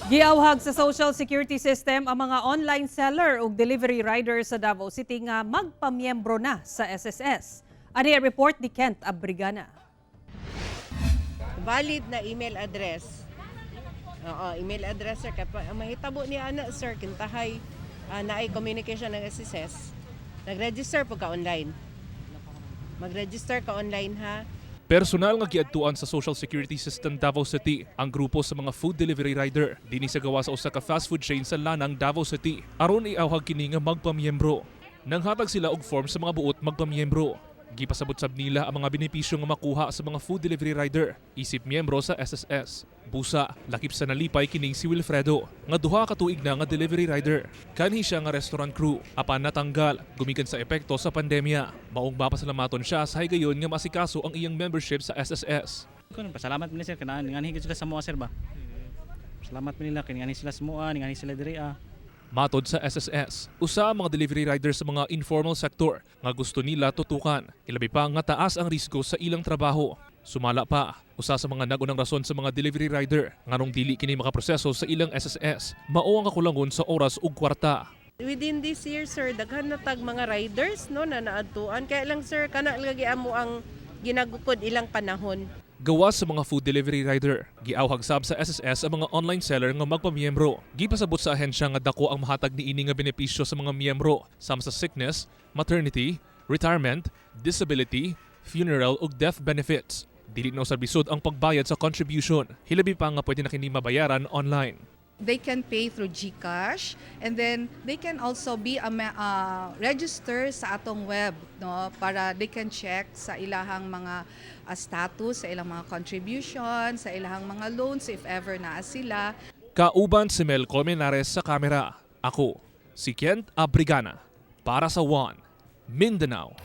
Giawhag sa social security system ang mga online seller ug delivery rider sa Davao City nga magpamiyembro na sa SSS. Ani ang report ni Kent Abrigana. Valid na email address. Email address sir kapag mahitabo ni ana sir kintahay naay communication ng SSS. Nag-register po ka online. Mag-register ka online ha. Personal nga giadtuan sa Social Security System Davao City ang grupo sa mga food delivery rider dinhi sa gawa sa usa ka fast food chain sa Lanang, Davao City aron iawhag kini nga magpamiyembro. Nanghatag sila og form sa mga buot magpamiyembro. Gipasabot sab nila ang mga benepisyo nga makuha sa mga food delivery rider isip miyembro sa SSS. Busa, lakip sa nalipay kining si Wilfredo nga duha ka tuig na nga delivery rider. Kanhi siya nga restaurant crew apan natanggal gumikan sa epekto sa pandemya. Maong mapasalamaton siya sa higayon nga masikaso ang iyang membership sa SSS. Kun pasalamat mi sir kanaan ngani higit sila sa moa sir ba. Salamat mi nila kay ngani sila sa moa, ngani sila diri Matod sa SSS, usa ang mga delivery riders sa mga informal sector nga gusto nila tutukan. Ilabi pa nga taas ang risiko sa ilang trabaho. Sumala pa, usa sa mga nagunang rason sa mga delivery rider nganong dili kini makaproseso sa ilang SSS, mao ang kakulangon sa oras ug kwarta. Within this year sir daghan na tag mga riders no na naadtuan kaya lang sir kana lagi amo ang ginagukod ilang panahon. Gawas sa mga food delivery rider, giawhag sab sa SSS ang mga online seller nga magpamiyembro. Gipasabot sa ahensya nga dako ang mahatag niini nga benepisyo sa mga miyembro sama sa sickness, maternity, retirement, disability, funeral ug death benefits. Dili na usab lisod ang pagbayad sa contribution. Hilabi pa nga pwede na kini mabayaran online. They can pay through GCash and then they can also be register sa atong web no para they can check sa ilahang mga status, sa ilang mga contribution, sa ilahang mga loans if ever naa sila. Kauban si Mel Colmenares sa kamera. Ako, si Kent Abrigana para sa One Mindanao.